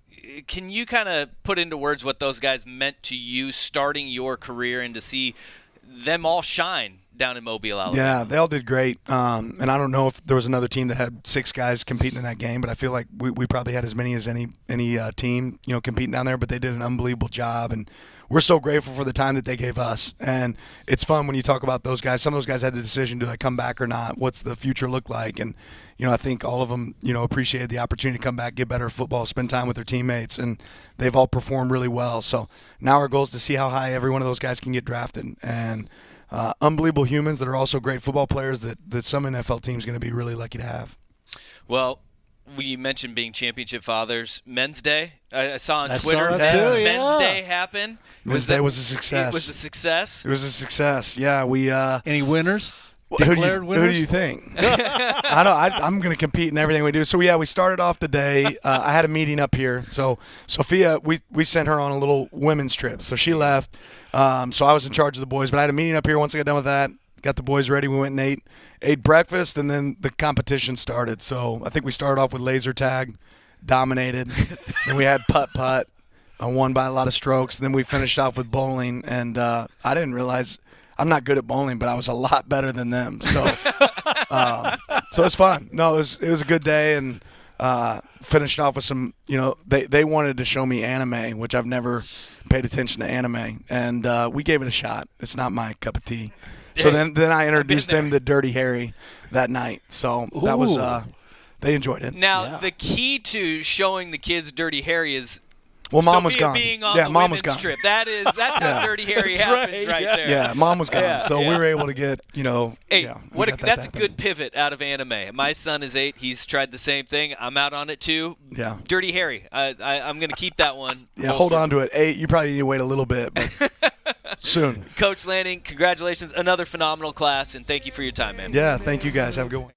Can you kind of put into words what those guys meant to you starting your career and to see them all shine down in Mobile, Alabama? Yeah, they all did great. And I don't know if there was another team that had 6 guys competing in that game, but I feel like we probably had as many as any team, competing down there, but they did an unbelievable job. And we're so grateful for the time that they gave us. And it's fun when you talk about those guys. Some of those guys had a decision, do I come back or not? What's the future look like? And, I think all of them, appreciated the opportunity to come back, get better at football, spend time with their teammates, and they've all performed really well. So now our goal is to see how high every one of those guys can get drafted. And unbelievable humans that are also great football players that some NFL team is going to be really lucky to have. Well, you mentioned being championship fathers. Men's Day, I saw on I Twitter. Saw that too, Men's Day happened. Men's Day was a success. It was a success. It was a success. Yeah, we. Any winners? Declared winners? Who do you think? I'm going to compete in everything we do. So, we started off the day. I had a meeting up here. So, Sophia, we sent her on a little women's trip. So, she left. So, I was in charge of the boys. But I had a meeting up here. Once I got done with that, got the boys ready. We went and ate breakfast, and then the competition started. So, I think we started off with laser tag, dominated. Then we had putt-putt. I won by a lot of strokes. Then we finished off with bowling, and I didn't realize – I'm not good at bowling, but I was a lot better than them. So, so it's fun. No, it was a good day, and finished off with some. They wanted to show me anime, which I've never paid attention to anime, and we gave it a shot. It's not my cup of tea. So then I introduced them to Dirty Harry that night. So that was they enjoyed it. Now the key to showing the kids Dirty Harry is. Well, Mom Sophia was gone. Being on yeah, the Mom was women's gone. trip. That's how Dirty Harry happens right there. Yeah, Mom was gone. So we were able to get, Hey, that's a good pivot out of anime. My son is 8. He's tried the same thing. I'm out on it too. Yeah. Dirty Harry. I'm going to keep that one. Yeah, hold on to it. 8, you probably need to wait a little bit, but soon. Coach Lanning, congratulations. Another phenomenal class, and thank you for your time, man. Yeah, thank you guys. Have a good one.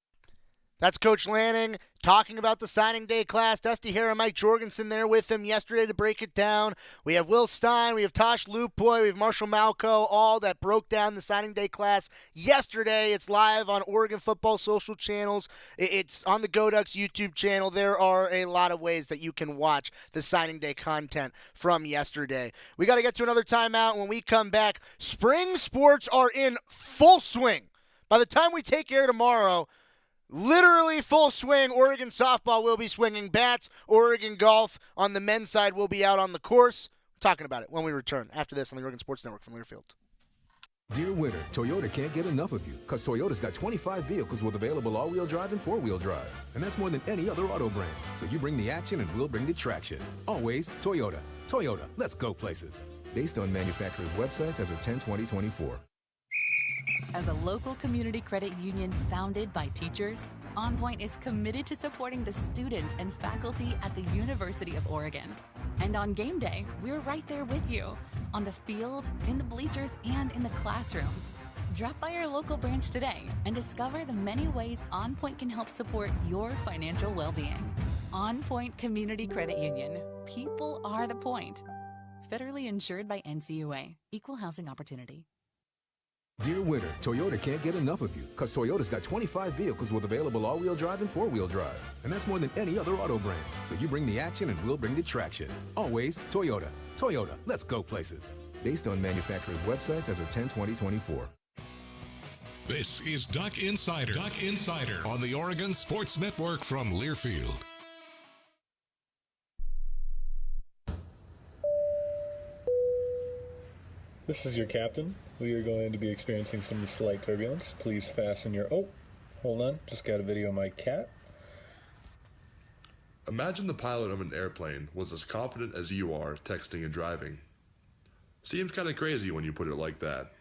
That's Coach Lanning talking about the signing day class. Dusty Hare and Mike Jorgensen there with him yesterday to break it down. We have Will Stein, we have Tosh Lupoy, we have Marshall Malco, all that broke down the signing day class yesterday. It's live on Oregon football social channels. It's on the Go Ducks YouTube channel. There are a lot of ways that you can watch the signing day content from yesterday. We got to get to another timeout. When we come back, spring sports are in full swing. By the time we take air tomorrow, literally full swing. Oregon softball will be swinging bats. Oregon golf on the men's side will be out on the course. We're talking about it when we return after this on the Oregon Sports Network from Learfield. Dear winter, Toyota can't get enough of you because Toyota's got 25 vehicles with available all-wheel drive and four-wheel drive. And that's more than any other auto brand. So you bring the action and we'll bring the traction. Always Toyota. Toyota, let's go places. Based on manufacturer's websites as of 10/20/24. As a local community credit union founded by teachers, OnPoint is committed to supporting the students and faculty at the University of Oregon. And on game day, we're right there with you, on the field, in the bleachers, and in the classrooms. Drop by our local branch today and discover the many ways OnPoint can help support your financial well-being. OnPoint Community Credit Union. People are the point. Federally insured by NCUA. Equal housing opportunity. Dear winter, Toyota can't get enough of you because Toyota's got 25 vehicles with available all-wheel drive and four-wheel drive. And that's more than any other auto brand. So you bring the action and we'll bring the traction. Always Toyota. Toyota, let's go places. Based on manufacturer's websites as of 10/20/24. This is Duck Insider. Duck Insider on the Oregon Sports Network from Learfield. This is your captain. We are going to be experiencing some slight turbulence. Please fasten your... Oh, hold on. Just got a video of my cat. Imagine the pilot of an airplane was as confident as you are texting and driving. Seems kind of crazy when you put it like that.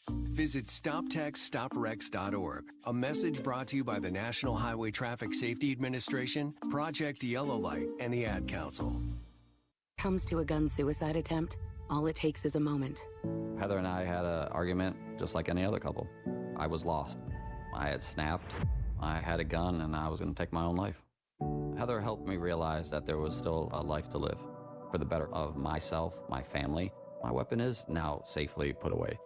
Visit StopTextStopWrecks.org. A message brought to you by the National Highway Traffic Safety Administration, Project Yellow Light, and the Ad Council. Comes to a gun suicide attempt, all it takes is a moment. Heather and I had an argument just like any other couple. I was lost. I had snapped. I had a gun and I was going to take my own life. Heather helped me realize that there was still a life to live for the better of myself, my family. My weapon is now safely put away.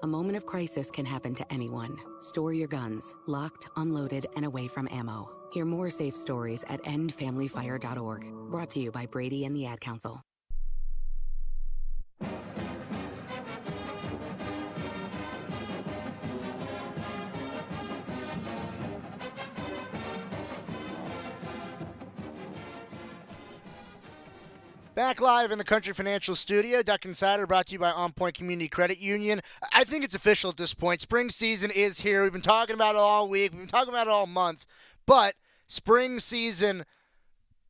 A moment of crisis can happen to anyone. Store your guns, locked, unloaded, and away from ammo. Hear more safe stories at endfamilyfire.org. Brought to you by Brady and the Ad Council. Back live in the Country Financial Studio, Duck Insider brought to you by OnPoint Community Credit Union. I think it's official at this point. Spring season is here. We've been talking about it all week. We've been talking about it all month. But spring season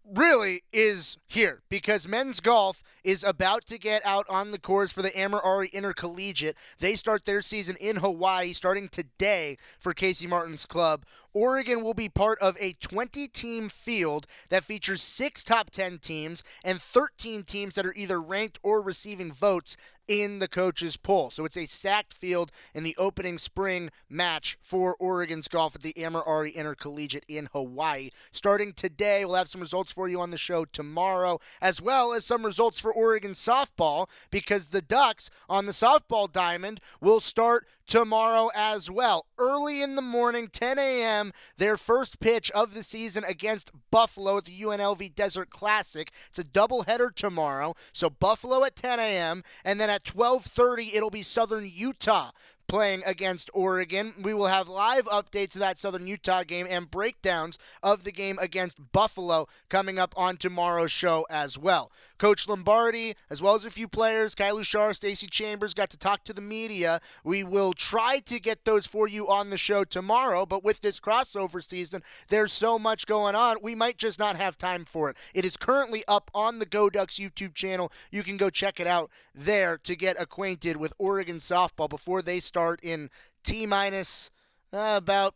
really is here because men's golf is about to get out on the course for the Amor-Ari Intercollegiate. They start their season in Hawaii starting today for Casey Martin's club. Oregon will be part of a 20-team field that features 6 top 10 teams and 13 teams that are either ranked or receiving votes in the coaches' poll. So it's a stacked field in the opening spring match for Oregon's golf at the Amor-Ari Intercollegiate in Hawaii. Starting today, we'll have some results for you on the show tomorrow, as well as some results for Oregon softball, because the Ducks on the softball diamond will start tomorrow as well. Early in the morning, 10 a.m., their first pitch of the season against Buffalo at the UNLV Desert Classic. It's a doubleheader tomorrow, so Buffalo at 10 a.m., and then at 12:30, it'll be Southern Utah playing against Oregon. We will have live updates of that Southern Utah game and breakdowns of the game against Buffalo coming up on tomorrow's show as well. Coach Lombardi, as well as a few players, Kyle Lushar, Stacey Chambers, got to talk to the media. We will try to get those for you on the show tomorrow, but with this crossover season, there's so much going on, we might just not have time for it. It is currently up on the Go Ducks YouTube channel. You can go check it out there to get acquainted with Oregon softball before they start in T-minus about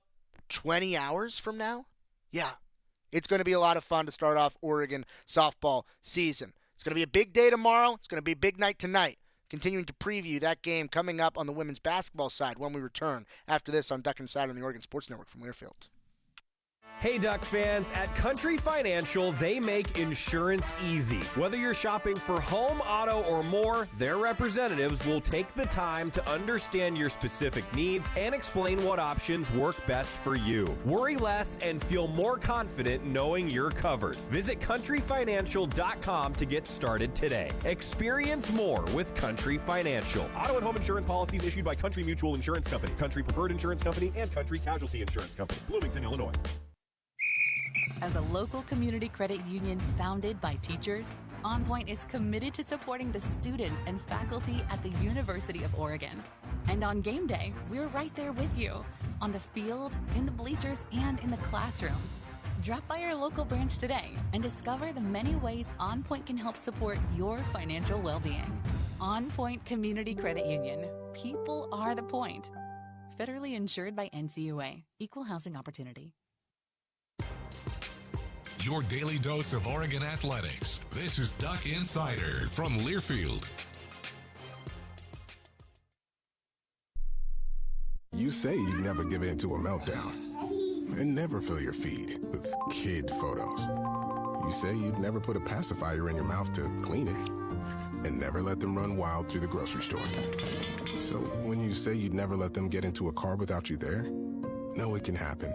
20 hours from now. Yeah, it's going to be a lot of fun to start off Oregon softball season. It's going to be a big day tomorrow. It's going to be a big night tonight. Continuing to preview that game coming up on the women's basketball side when we return after this on Duck Insider on the Oregon Sports Network from Learfield. Hey Duck fans, at Country Financial, they make insurance easy. Whether you're shopping for home, auto, or more, their representatives will take the time to understand your specific needs and explain what options work best for you. Worry less and feel more confident knowing you're covered. Visit countryfinancial.com to get started today. Experience more with Country Financial. Auto and home insurance policies issued by Country Mutual Insurance Company, Country Preferred Insurance Company, and Country Casualty Insurance Company, Bloomington, Illinois. As a local community credit union founded by teachers, OnPoint is committed to supporting the students and faculty at the University of Oregon. And on game day, we're right there with you, on the field, in the bleachers, and in the classrooms. Drop by our local branch today and discover the many ways OnPoint can help support your financial well-being. OnPoint Community Credit Union. People are the point. Federally insured by NCUA. Equal housing opportunity. Your daily dose of Oregon athletics. This is Duck Insider from Learfield. You say you never give in to a meltdown and never fill your feed with kid photos. You say you'd never put a pacifier in your mouth to clean it and never let them run wild through the grocery store. So when you say you'd never let them get into a car without you there, no, it can happen.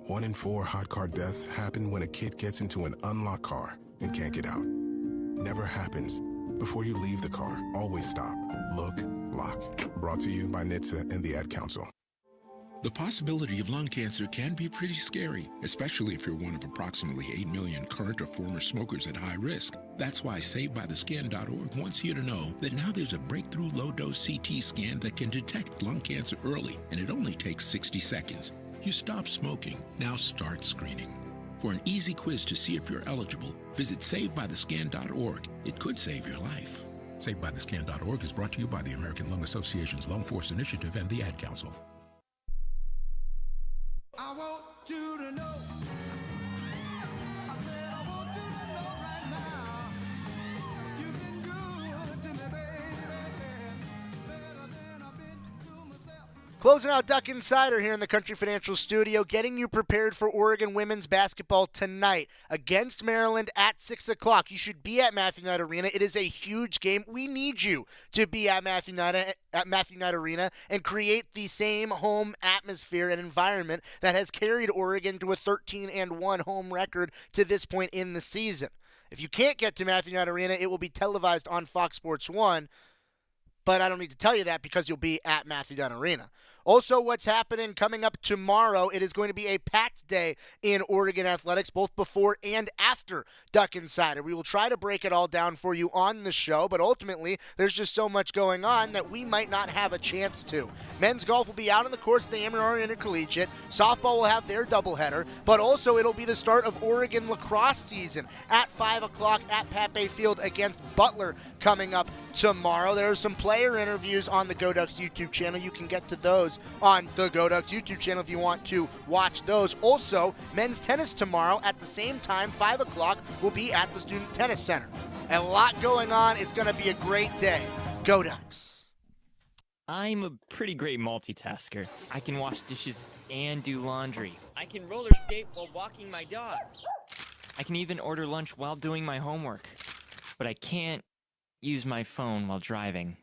1 in 4 hot car deaths happen when a kid gets into an unlocked car and can't get out. Never happens. Before you leave the car, always stop, look, lock. Brought to you by NHTSA and the Ad Council. The possibility of lung cancer can be pretty scary, especially if you're one of approximately 8 million current or former smokers at high risk. That's why SaveByTheScan.org wants you to know that now there's a breakthrough low-dose CT scan that can detect lung cancer early, and it only takes 60 seconds. You stop smoking, now start screening. For an easy quiz to see if you're eligible, visit SaveByTheScan.org. It could save your life. SaveByTheScan.org is brought to you by the American Lung Association's Lung Force Initiative and the Ad Council. I want you to know. I said I want you to know right now. You've been good to me, baby. Better than I've been to myself. Closing out Duck Insider here in the Country Financial Studio, getting you prepared for Oregon women's basketball tonight against Maryland at 6 o'clock. You should be at Matthew Knight Arena. It is a huge game. We need you to be at Matthew Knight Arena and create the same home atmosphere and environment that has carried Oregon to a 13-1 home record to this point in the season. If you can't get to Matthew Knight Arena, it will be televised on Fox Sports 1. But I don't need to tell you that because you'll be at Matthew Knight Arena. Also, what's happening coming up tomorrow, it is going to be a packed day in Oregon athletics, both before and after Duck Insider. We will try to break it all down for you on the show, but ultimately, there's just so much going on that we might not have a chance to. Men's golf will be out on the course of the Amarillo Intercollegiate. Softball will have their doubleheader, but also it'll be the start of Oregon lacrosse season at 5 o'clock at Pape Field against Butler coming up tomorrow. There are some player interviews on the Go Ducks YouTube channel. You can get to those on the Go Ducks YouTube channel if you want to watch those. Also, men's tennis tomorrow at the same time, 5 o'clock, will be at the Student Tennis Center. A lot going on. It's going to be a great day. Go Ducks. I'm a pretty great multitasker. I can wash dishes and do laundry. I can roller skate while walking my dog. I can even order lunch while doing my homework. But I can't use my phone while driving.